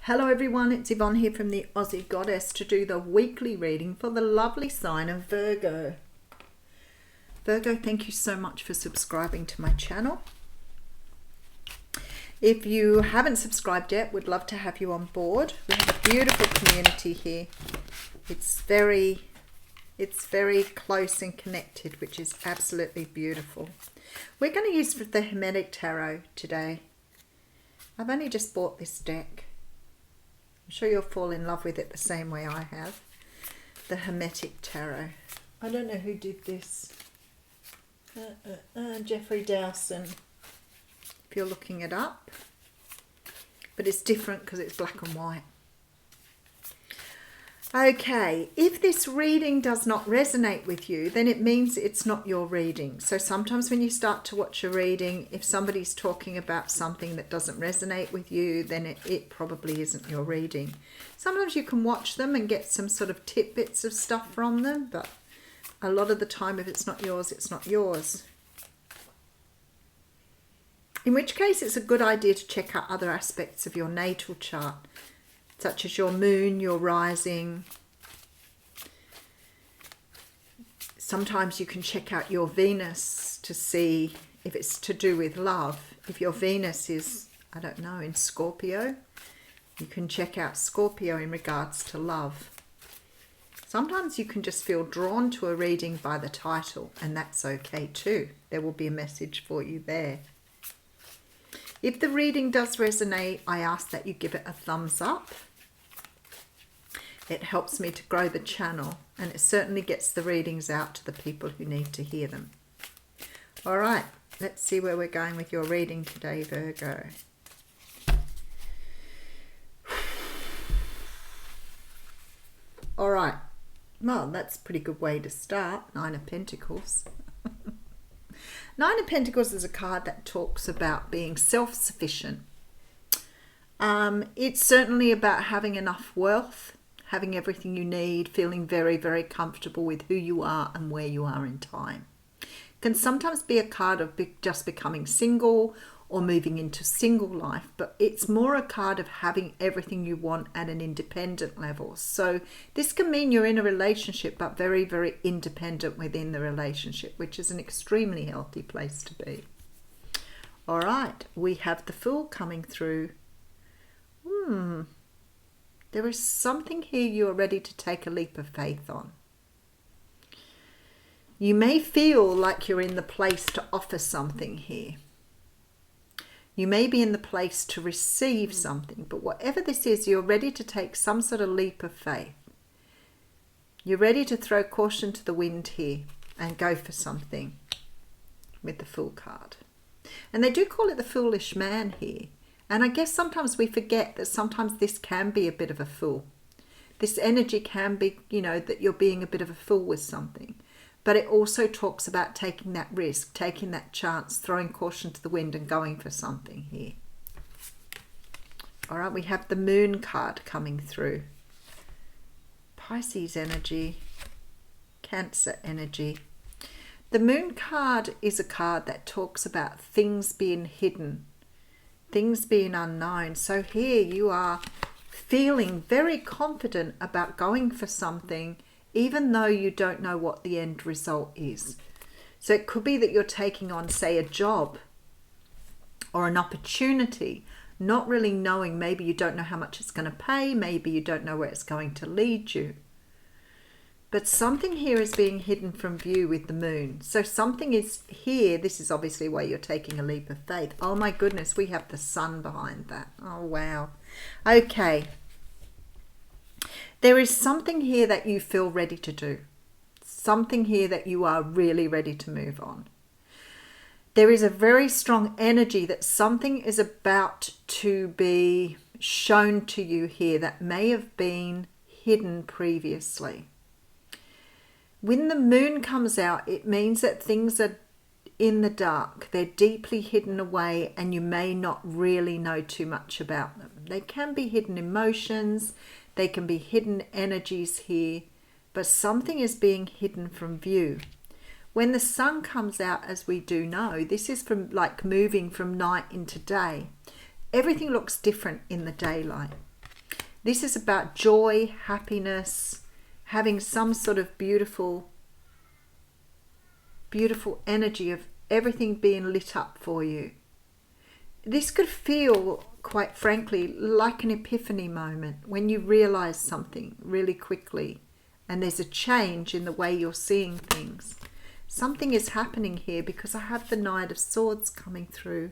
Hello everyone, it's Yvonne here from the Aussie Goddess to do the weekly reading for the lovely sign of Virgo. Virgo, thank you so much for subscribing to my channel. If you haven't subscribed yet, we'd love to have you on board. We have a beautiful community here. It's very close and connected, which is absolutely beautiful. We're going to use the Hermetic Tarot today. I've only just bought this deck. I'm sure you'll fall in love with it the same way I have. The Hermetic Tarot. I don't know who did this. Jeffrey Dowson. If you're looking it up. But it's different because it's black and white. Okay, if this reading does not resonate with you, then it means it's not your reading. So sometimes when you start to watch a reading, if somebody's talking about something that doesn't resonate with you, then it probably isn't your reading. Sometimes you can watch them and get some sort of tidbits of stuff from them, but a lot of the time if it's not yours, it's not yours. In which case it's a good idea to check out other aspects of your natal chart, such as your moon, your rising. Sometimes you can check out your Venus to see if it's to do with love. If your Venus is, I don't know, in Scorpio, you can check out Scorpio in regards to love. Sometimes you can just feel drawn to a reading by the title, and that's okay too. There will be a message for you there. If the reading does resonate, I ask that you give it a thumbs up. It helps me to grow the channel, and it certainly gets the readings out to the people who need to hear them. All right, let's see where we're going with your reading today, Virgo. All right, well, that's a pretty good way to start. Nine of Pentacles. Nine of Pentacles is a card that talks about being self-sufficient. It's certainly about having enough wealth, having everything you need, feeling very, very comfortable with who you are and where you are in time. Can sometimes be a card of just becoming single or moving into single life, but it's more a card of having everything you want at an independent level. So this can mean you're in a relationship, but very, very independent within the relationship, which is an extremely healthy place to be. All right, we have the Fool coming through. There is something here you are ready to take a leap of faith on. You may feel like you're in the place to offer something here. You may be in the place to receive something, but whatever this is, you're ready to take some sort of leap of faith. You're ready to throw caution to the wind here and go for something with the Fool card. And they do call it the foolish man here. And I guess sometimes we forget that sometimes this can be a bit of a fool. This energy can be, that you're being a bit of a fool with something. But it also talks about taking that risk, taking that chance, throwing caution to the wind and going for something here. All right, we have the Moon card coming through. Pisces energy, Cancer energy. The Moon card is a card that talks about things being hidden, things being unknown. So here you are feeling very confident about going for something, even though you don't know what the end result is. So it could be that you're taking on, say, a job or an opportunity, not really knowing. Maybe you don't know how much it's going to pay. Maybe you don't know where it's going to lead you. But something here is being hidden from view with the Moon. So something is here. This is obviously why you're taking a leap of faith. Oh my goodness, we have the Sun behind that. Oh wow. Okay. There is something here that you feel ready to do. Something here that you are really ready to move on. There is a very strong energy that something is about to be shown to you here that may have been hidden previously. When the Moon comes out, it means that things are in the dark. They're deeply hidden away and you may not really know too much about them. They can be hidden emotions. They can be hidden energies here, but something is being hidden from view. When the Sun comes out, as we do know, this is from like moving from night into day. Everything looks different in the daylight. This is about joy, happiness, having some sort of beautiful energy of everything being lit up for you. This could feel, quite frankly, like an epiphany moment when you realize something really quickly and there's a change in the way you're seeing things. Something is happening here because I have the Knight of Swords coming through.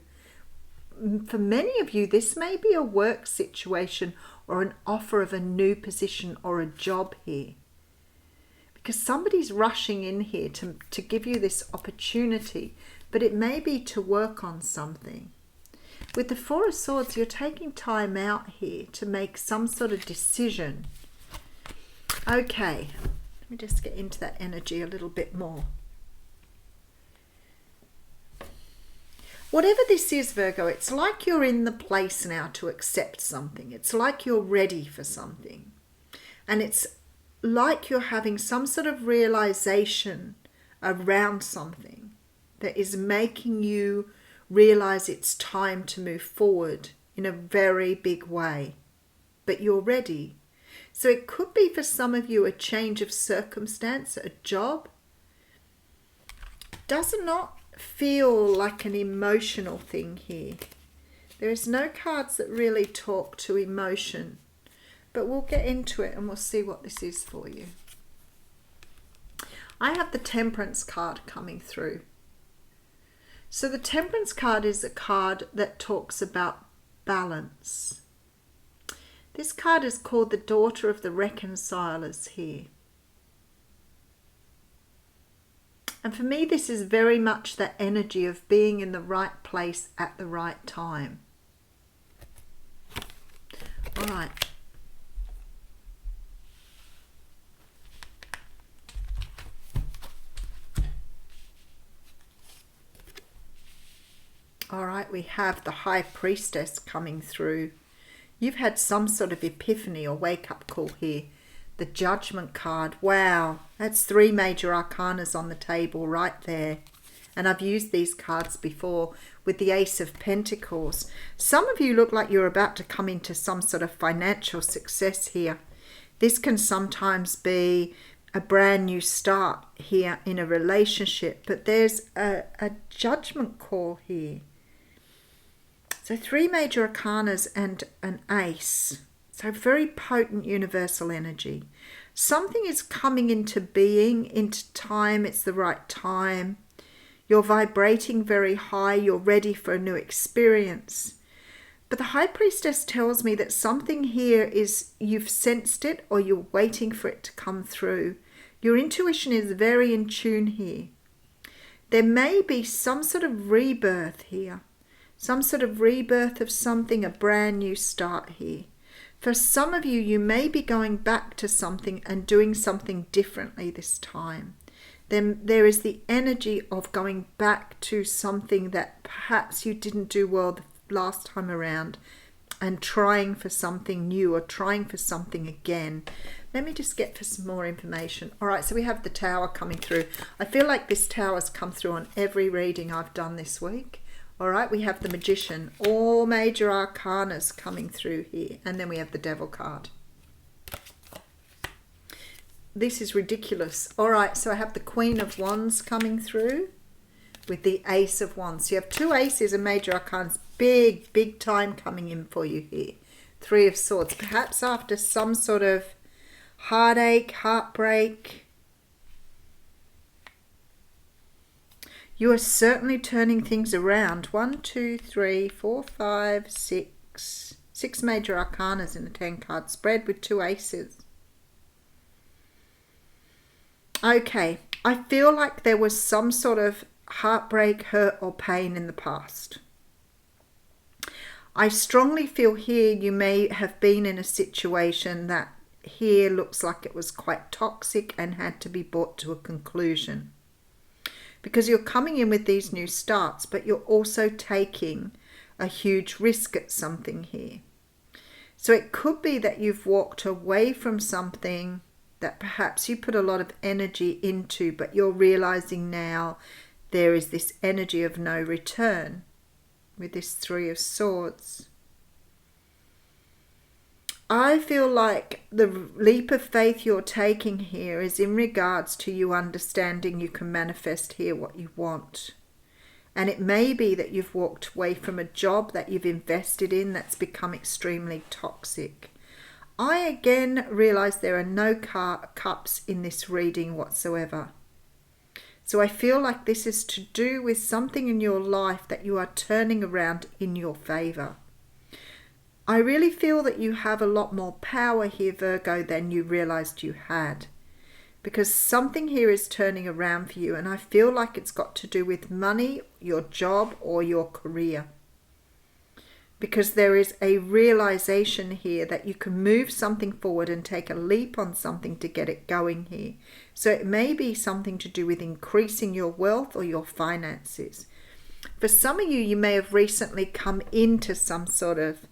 For many of you, this may be a work situation or an offer of a new position or a job here. Because somebody's rushing in here to give you this opportunity, but it may be to work on something. With the Four of Swords, you're taking time out here to make some sort of decision. Okay, let me just get into that energy a little bit more. Whatever this is, Virgo, it's like you're in the place now to accept something. It's like you're ready for something. And it's like you're having some sort of realization around something that is making you realize it's time to move forward in a very big way. But you're ready. So it could be for some of you a change of circumstance, a job. Does not feel like an emotional thing here. There is no cards that really talk to emotion. But we'll get into it and we'll see what this is for you. I have the Temperance card coming through. So the Temperance card is a card that talks about balance. This card is called the Daughter of the Reconcilers here. And for me, this is very much the energy of being in the right place at the right time. All right. All right, we have the High Priestess coming through. You've had some sort of epiphany or wake-up call here. The Judgment card. Wow, that's 3 major arcanas on the table right there. And I've used these cards before with the Ace of Pentacles. Some of you look like you're about to come into some sort of financial success here. This can sometimes be a brand new start here in a relationship, but there's a judgment call here. So 3 major arcanas and an ace. So very potent universal energy. Something is coming into being, into time. It's the right time. You're vibrating very high. You're ready for a new experience. But the High Priestess tells me that something here is, you've sensed it or you're waiting for it to come through. Your intuition is very in tune here. There may be some sort of rebirth here. Some sort of rebirth of something, a brand new start here. For some of you, you may be going back to something and doing something differently this time. Then there is the energy of going back to something that perhaps you didn't do well the last time around and trying for something new or trying for something again. Let me just get for some more information. All right, so we have the Tower coming through. I feel like this Tower's come through on every reading I've done this week. All right, we have the Magician, all major arcanas coming through here. And then we have the Devil card. This is ridiculous. All right, so I have the Queen of Wands coming through with the Ace of Wands. So you have 2 aces and major arcanas. Big, big time coming in for you here. 3 of Swords. Perhaps after some sort of heartache, heartbreak. You are certainly turning things around. 1, 2, 3, 4, 5, 6. 6 major arcanas in the 10 card spread with 2 aces. Okay, I feel like there was some sort of heartbreak, hurt or pain in the past. I strongly feel here you may have been in a situation that here looks like it was quite toxic and had to be brought to a conclusion. Because you're coming in with these new starts, but you're also taking a huge risk at something here. So it could be that you've walked away from something that perhaps you put a lot of energy into, but you're realizing now there is this energy of no return with this 3 of Swords. I feel like the leap of faith you're taking here is in regards to you understanding you can manifest here what you want. And it may be that you've walked away from a job that you've invested in that's become extremely toxic. I again realize there are no cups in this reading whatsoever. So I feel like this is to do with something in your life that you are turning around in your favor. I really feel that you have a lot more power here, Virgo, than you realized you had. Because something here is turning around for you, and I feel like it's got to do with money, your job, or your career. Because there is a realization here that you can move something forward and take a leap on something to get it going here. So it may be something to do with increasing your wealth or your finances. For some of you, you may have recently come into some sort of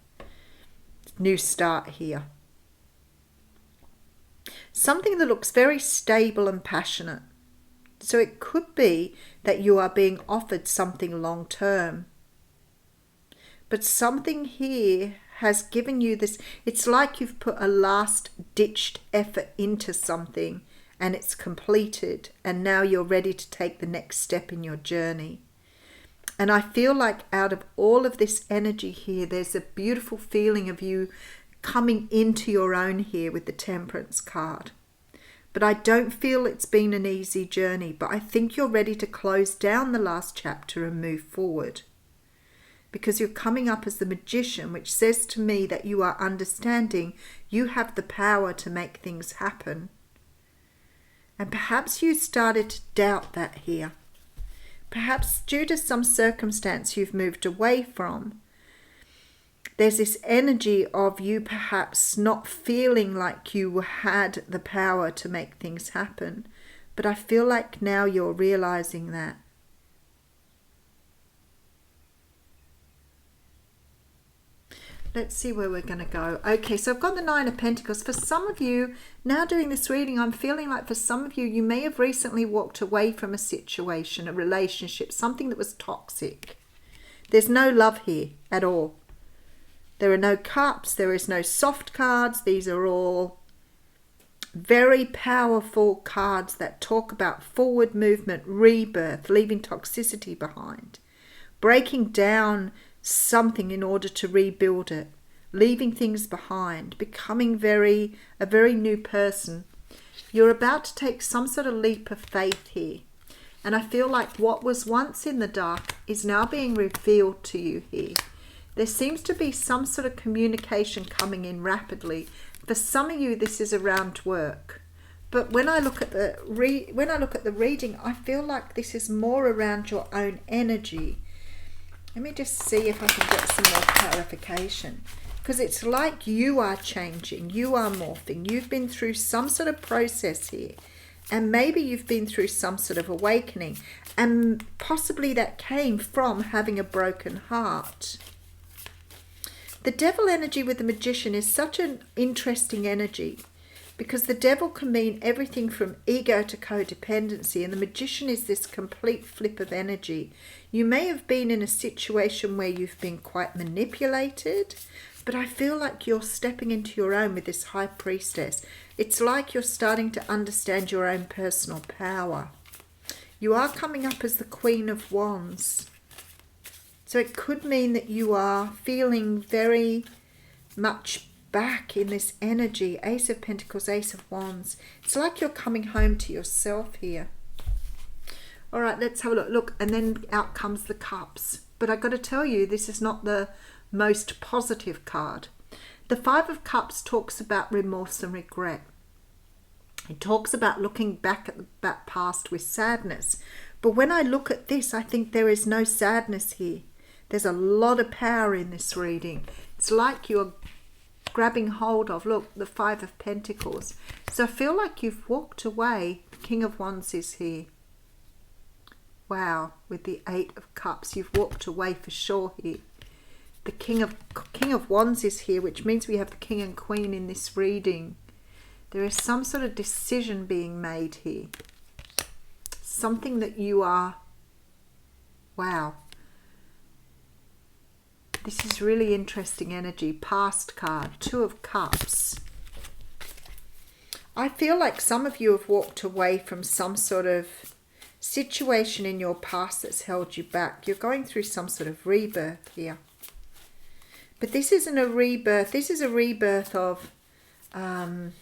new start here. Something that looks very stable and passionate. So it could be that you are being offered something long term. But something here has given you this. It's like you've put a last ditched effort into something and it's completed. And now you're ready to take the next step in your journey. And I feel like out of all of this energy here, there's a beautiful feeling of you coming into your own here with the Temperance card. But I don't feel it's been an easy journey, but I think you're ready to close down the last chapter and move forward. Because you're coming up as the Magician, which says to me that you are understanding you have the power to make things happen. And perhaps you started to doubt that here. Perhaps due to some circumstance you've moved away from. There's this energy of you perhaps not feeling like you had the power to make things happen. But I feel like now you're realizing that. Let's see where we're going to go. Okay, so I've got the Nine of Pentacles. For some of you, now doing this reading, I'm feeling like for some of you, you may have recently walked away from a situation, a relationship, something that was toxic. There's no love here at all. There are no cups. There is no soft cards. These are all very powerful cards that talk about forward movement, rebirth, leaving toxicity behind, breaking down something in order to rebuild it, leaving things behind, becoming a very new person. You're about to take some sort of leap of faith here. And I feel like what was once in the dark is now being revealed to you here. There seems to be some sort of communication coming in rapidly. For some of you, this is around work. But when I look at the reading, I feel like this is more around your own energy. Let me just see if I can get some more clarification. Because it's like you are changing, you are morphing. You've been through some sort of process here. And maybe you've been through some sort of awakening. And possibly that came from having a broken heart. The devil energy with the Magician is such an interesting energy. Because the devil can mean everything from ego to codependency, and the Magician is this complete flip of energy. You may have been in a situation where you've been quite manipulated, but I feel like you're stepping into your own with this High Priestess. It's like you're starting to understand your own personal power. You are coming up as the Queen of Wands. So it could mean that you are feeling very much back in this energy. Ace of Pentacles, Ace of Wands. It's like you're coming home to yourself here. All right, let's have a look. Look, and then out comes the Cups. But I've got to tell you, this is not the most positive card. The Five of Cups talks about remorse and regret. It talks about looking back at that past with sadness. But when I look at this, I think there is no sadness here. There's a lot of power in this reading. It's like you're grabbing hold of, look, the Five of Pentacles. So I feel like you've walked away. The King of Wands is here. Wow, with the Eight of Cups, you've walked away for sure here. The King of Wands is here, which means we have the King and Queen in this reading. There is some sort of decision being made here. Something that you are, wow. This is really interesting energy. Past card, Two of Cups. I feel like some of you have walked away from some sort of situation in your past that's held you back. You're going through some sort of rebirth here. But this isn't a rebirth. This is a rebirth of... I'm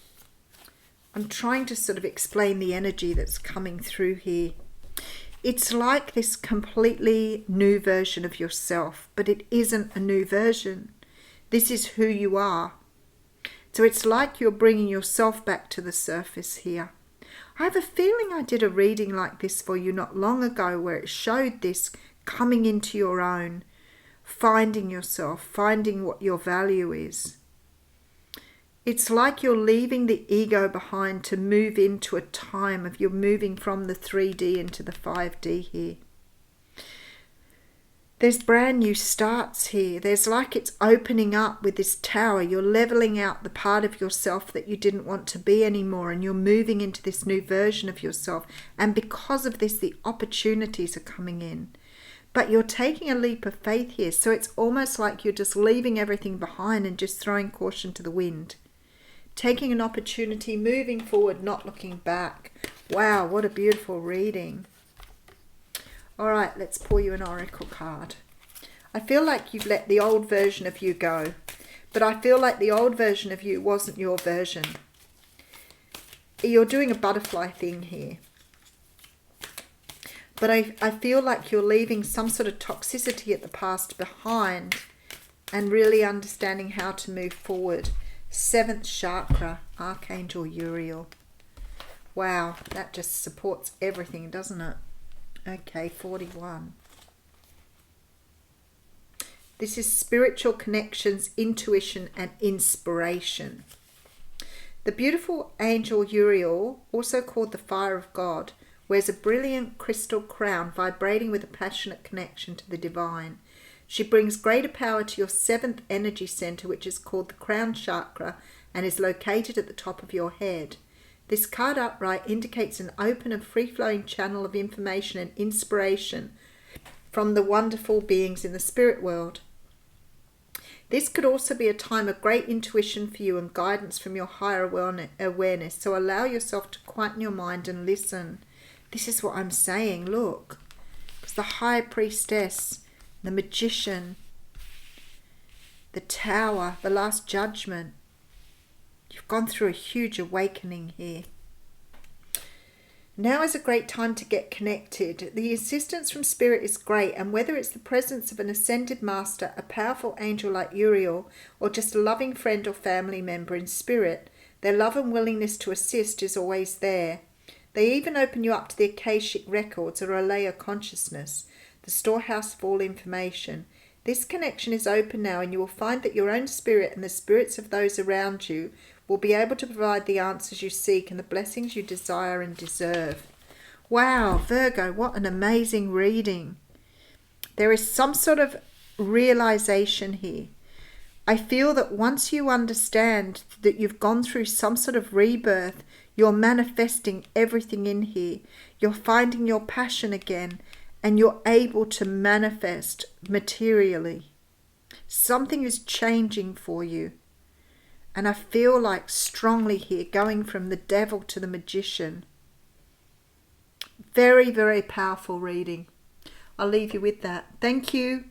trying to sort of explain the energy that's coming through here. It's like this completely new version of yourself, but it isn't a new version. This is who you are. So it's like you're bringing yourself back to the surface here. I have a feeling I did a reading like this for you not long ago where it showed this coming into your own, finding yourself, finding what your value is. It's like you're leaving the ego behind to move into a time of you're moving from the 3D into the 5D here. There's brand new starts here. There's like it's opening up with this tower. You're leveling out the part of yourself that you didn't want to be anymore, and you're moving into this new version of yourself. And because of this, the opportunities are coming in. But you're taking a leap of faith here. So it's almost like you're just leaving everything behind and just throwing caution to the wind. Taking an opportunity, moving forward, not looking back. Wow, what a beautiful reading. All right, let's pull you an oracle card. I feel like you've let the old version of you go, but I feel like the old version of you wasn't your version. You're doing a butterfly thing here. But I feel like you're leaving some sort of toxicity at the past behind and really understanding how to move forward. 7th chakra, Archangel Uriel. Wow, that just supports everything, doesn't it? Okay, 41. This is spiritual connections, intuition, and inspiration. The beautiful angel Uriel, also called the Fire of God, wears a brilliant crystal crown vibrating with a passionate connection to the divine. She brings greater power to your 7th energy center, which is called the crown chakra and is located at the top of your head. This card upright indicates an open and free-flowing channel of information and inspiration from the wonderful beings in the spirit world. This could also be a time of great intuition for you and guidance from your higher awareness. So allow yourself to quieten your mind and listen. This is what I'm saying, look. Because the High Priestess, the Magician, the Tower, the Last Judgment. You've gone through a huge awakening here. Now is a great time to get connected. The assistance from Spirit is great, and whether it's the presence of an ascended master, a powerful angel like Uriel, or just a loving friend or family member in spirit, their love and willingness to assist is always there. They even open you up to the Akashic records or a layer consciousness, the storehouse of all information. This connection is open now, and you will find that your own spirit and the spirits of those around you will be able to provide the answers you seek and the blessings you desire and deserve. Wow, Virgo, what an amazing reading. There is some sort of realization here. I feel that once you understand that you've gone through some sort of rebirth, you're manifesting everything in here. You're finding your passion again, and you're able to manifest materially. Something is changing for you. And I feel like strongly here, going from the devil to the magician. Very, very powerful reading. I'll leave you with that. Thank you.